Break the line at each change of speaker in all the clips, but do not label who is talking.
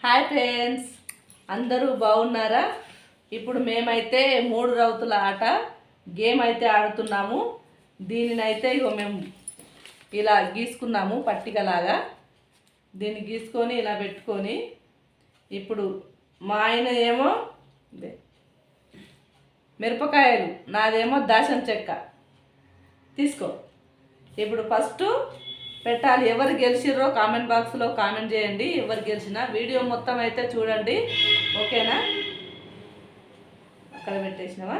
Hi friends, అందరూ బాగున్నారా? ఇప్పుడు మేమైతే 3 రౌతుల ఆట గేమ్ అయితే ఆడుతున్నాము. దీనినైతే ఇగో మేము ఇలా గీసుకున్నాము పట్టికలాగా. దీన్ని గీసుకొని ఇలా పెట్టుకొని ఇప్పుడు మా ఆయన ఏమో మిరపకాయలు, నాదేమో దాసం చెక్క తీసుకో. ఇప్పుడు ఫస్ట్ పెట్టాలి. ఎవరు గెలిచిర్రో కామెంట్ బాక్స్లో కామెంట్ చేయండి. ఎవరు గెలిచినా వీడియో మొత్తం అయితే చూడండి, ఓకేనా? అక్కడ పెట్టేసినావా?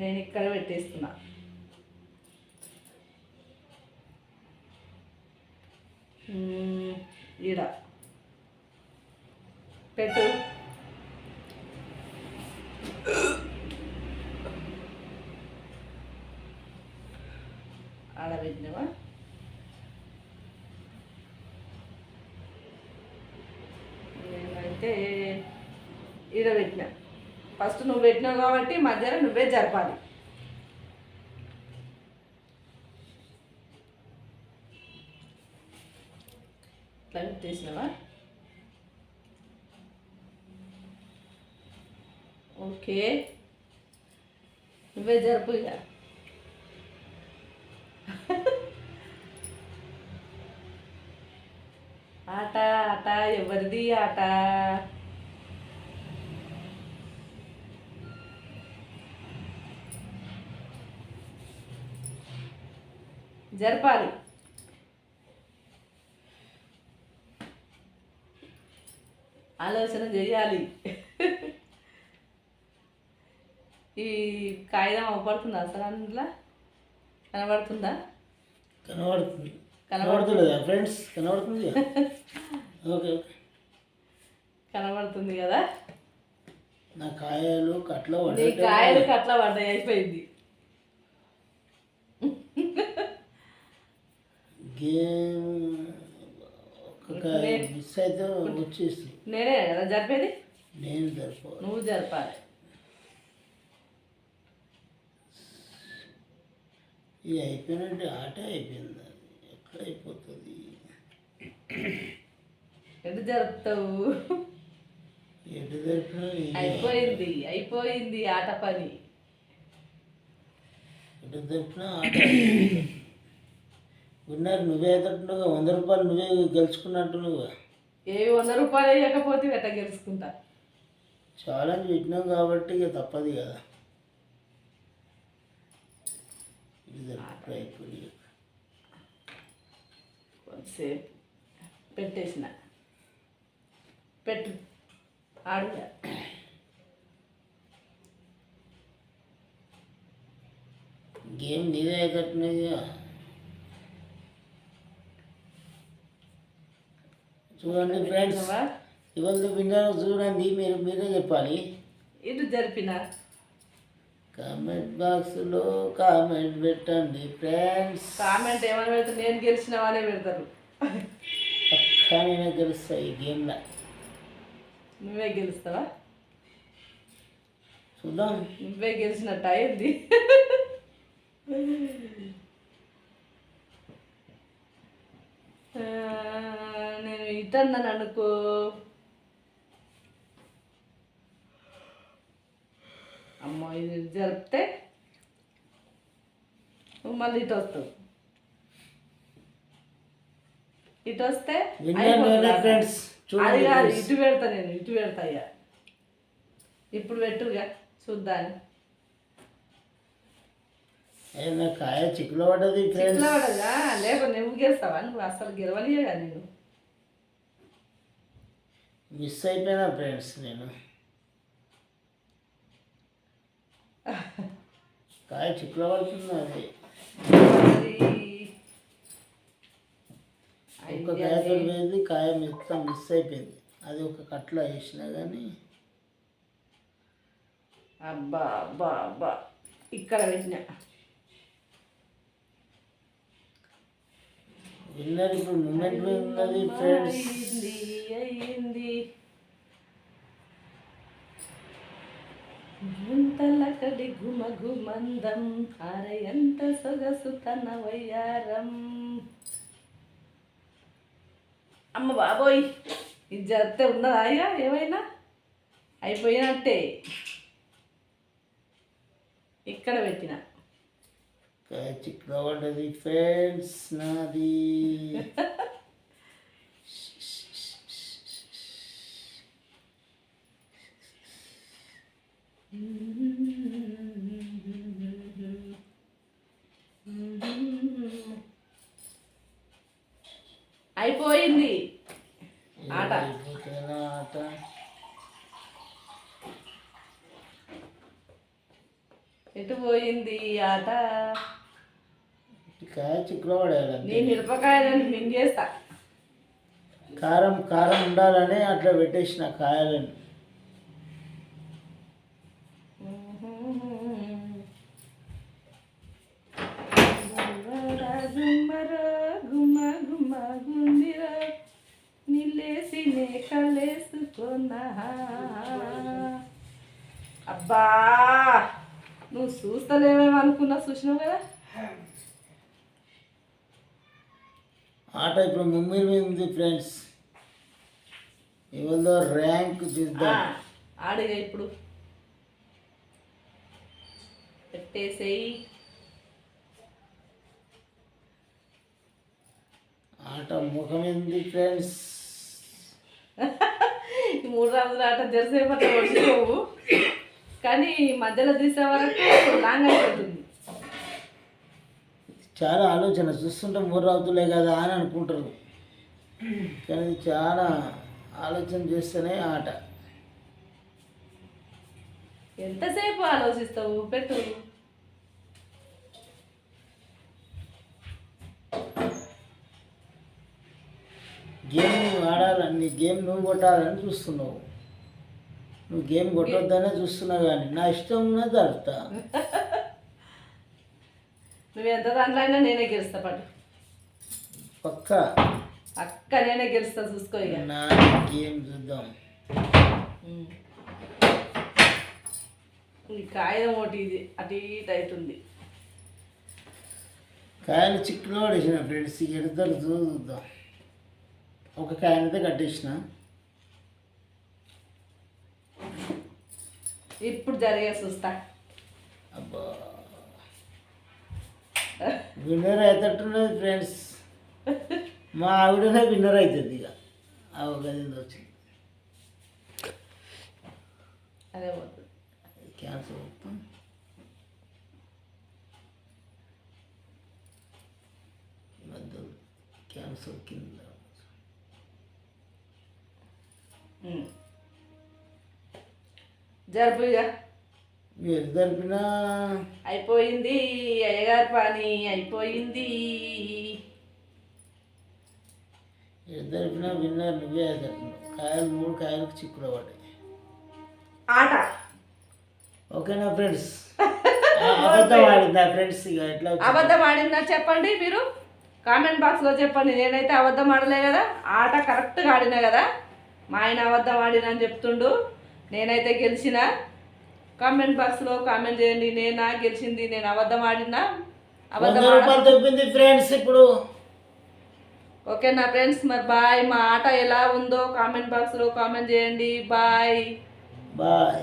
నేను ఇక్కడ పెట్టేస్తున్నా. ఈడ పెట్టు. ఆడ పెట్టినావా? నేనైతే ఈడ పెట్టినా. ఫస్ట్ నువ్వు పెట్టినావు కాబట్టి మధ్యలో నువ్వే జరపాలి. ఇట్లా పెట్టేసినావా? ఓకే, నువ్వే జరుపు ఇక. ఆట ఆట ఎవరిది ఆట? జరపాలి. ఆలోచన చేయాలి. ఈ కాగితం అవపడుతుందా అసలు? అందులో కనబడుతుందా?
కనబడుతుంది. కనబడుతుందా ఫ్రెండ్స్? కనబడుతుంది. ఓకే ఓకే,
కనబడుతుంది కదా.
నా కాయలు కట్ల పడ్డాయి.
నీ కాయలు కట్ల పడ్డాయి, అయిపోయింది.
గేమ్ మిస్ అయితే వచ్చేస్తుంది.
నేనే కదా జరిపేది.
నేను జరపాలి,
నువ్వు జరపాలి.
ఇది అయిపోయినట్టు ఆట అయిపోయింది. ఎక్కడ అయిపోతుంది?
ఎటు జరుపుతావు?
ఎటు జరిపినా
అయిపోయింది, అయిపోయింది ఆట పని.
ఎటు జరిపినా ఆట. విన్నర్ నువ్వే అవుతుంటున్నావు. 100 రూపాయలు నువ్వే గెలుచుకున్నట్టు. నువ్వు
ఏ 100 రూపాయలు వేయకపోతే ఎట్ట గెలుచుకుంటా?
ఛాలెంజ్ పెట్టినావు కాబట్టి ఇక తప్పదు కదా. ఇది అయిపోయింది.
కొంతసేపు పెట్టేసిన. పెట్టు, ఆడుగా.
గేమ్ నీదే అవుతున్నది. చూడండి ఫ్రెండ్స్, ఇవాళ విన్నర్ చూడండి. మీరే చెప్పాలి.
ఇటు జరిపిన
కామెంట్ బాక్స్లో కామెంట్ పెట్టండి ఫ్రెండ్స్.
కామెంట్ ఏమైనా పెడతారు? నేను గెలిచిన వాళ్ళే పెడతారు.
పక్కా నేనే గెలుస్తా ఈ గేమ్లో.
నువ్వే గెలుస్తావా?
చూద్దాం.
నువ్వే గెలిచినట్టు అయింది. నేను ఇటన్నాను అనుకో. అమ్మో, ఇది జరిపితే నువ్వు మళ్ళీ ఇటు వస్తావు. ఇటు వస్తే అది కాదు, ఇటు పెడతా. నేను ఇటు పెడతా. అయ్యా ఇప్పుడు పెట్టుగా చూద్దాని.
కాయ చిక్కులో పడ్డది.
చిక్కులో పడ్డదా? లేకపోతే నువ్వు గెలుస్తావా? నువ్వు అసలు గెలవలేగా. నేను
మిస్ అయిపోయినా ఫ్రెండ్స్. నేను కాయ చిక్కులో పడుతుంది. అది ఒక కాయతో పోయింది. కాయ మిస్ అయిపోయింది. అది ఒక కట్లో వేసినా కానీ.
అబ్బా అబ్బా అబ్బా, ఇక్కడ పెట్టినా.
విన్నర్ ఇప్పుడు మూమెంట్ ఉన్నది ఫ్రెండ్స్.
అయింది. గుంతలకడి గుమగుమందం అరయంత సొగసు తన వయ్యారం. అమ్మ బాబోయ్, ఇది జరిగితే ఉన్నదా ఇక ఏమైనా అయిపోయినట్టే. ఇక్కడ పెట్టిన
కాయ చిక్కులో పడ్డది ఫ్రెండ్స్ నాది.
అయిపోయింది ఆట.
అయిపోతేనా ఆట?
ఎటు పోయింది ఆట?
కాయ చిక్కులో పడేయాలి.
నేను మిరపకాయలని మింగేస్తా.
కారం కారం ఉండాలని అట్లా పెట్టేసిన కాయలని.
గుమ్మ గుమ్మ గుందిరా నిల్లేసి నే కలేసుకున్నా. అబ్బా నువ్వు చూస్తలేమేమనుకున్నా, చూసినావు కదా.
ఆట ఇప్పుడు ముమ్మిరి మీద ఉంది ఫ్రెండ్స్. ఎవరిదో ర్యాంక్ చూద్దాం.
ఆడిగా ఇప్పుడు పెట్టేసేయి.
ఆట ముఖం ఉంది ఫ్రెండ్స్.
ఈ 3 రోజుల ఆట జరిసేపట్ల వచ్చిపోవు, కానీ మధ్యలో తీసే వరకు లాంగ్ అయిపోతుంది.
చాలా ఆలోచన చూస్తుంటే 3 రావుతులే కదా అని అనుకుంటారు, కానీ చాలా ఆలోచన చేస్తేనే ఆట.
ఎంతసేపు ఆలోచిస్తావు? పెట్టు.
గేమ్ ఆడాలని, గేమ్ నువ్వు కొట్టాలని చూస్తున్నావు. నువ్వు గేమ్ కొట్టొద్దనే చూస్తున్నావు, కానీ నా ఇష్టం ఉన్నది ఆడతా.
నువ్వు ఎంత దాంట్లో అయినా నేనే గెలుస్తా. పట్టు
పక్క
అక్క నేనే గెలుస్తా, చూసుకో ఇక.
నా గేమ్ చూద్దాం.
ఈ కాగితం ఒకటి ఇది అటు ఇటు అవుతుంది.
కాయలు చిక్కులో పడేసిన ఫ్రెండ్స్, ఎడతలు చూద్దాం. ఒక కాయనైతే కట్టేసిన.
ఇప్పుడు జరిగే చూస్తా.
అబ్బా విన్నర్ అవుతున్నది ఫ్రెండ్స్. మా ఆవిడనే విన్నర్ అవుతుంది. ఇక ఆ ఒక వచ్చింది
అదే పోతుంది.
క్యాన్సర్ అవుతాం. మధ్యలో క్యాన్సర్ కింద
జరుపు ఇక.
మీరు జరిపినా
అయిపోయింది అయ్యగారి పని, అయిపోయింది.
జరిపినా విన్నర్ నువ్వే అవుతున్నావు. కాయలు 3 కాయలకు చిక్కులో పడ్డాయి.
ఆట
ఓకేనా ఫ్రెండ్స్? అబద్ధం ఆడిందా ఫ్రెండ్స్? ఇక ఎట్లా
అబద్ధం ఆడిందా చెప్పండి మీరు, కామెంట్ బాక్స్లో చెప్పండి. నేనైతే అబద్ధం ఆడలే కదా, ఆట కరెక్ట్గా ఆడినా కదా. మా ఆయన అబద్ధం ఆడినా అని చెప్తుండు, నేనైతే గెలిచిన. కామెంట్ బాక్స్లో కామెంట్ చేయండి, నేనా గెలిచింది, నేను అబద్ధం ఆడినా అబద్ధం
చెప్పింది ఫ్రెండ్స్ ఇప్పుడు.
ఓకేనా ఫ్రెండ్స్? మరి బాయ్. మా ఆట ఎలా ఉందో కామెంట్ బాక్స్లో కామెంట్ చేయండి. Bye
bye.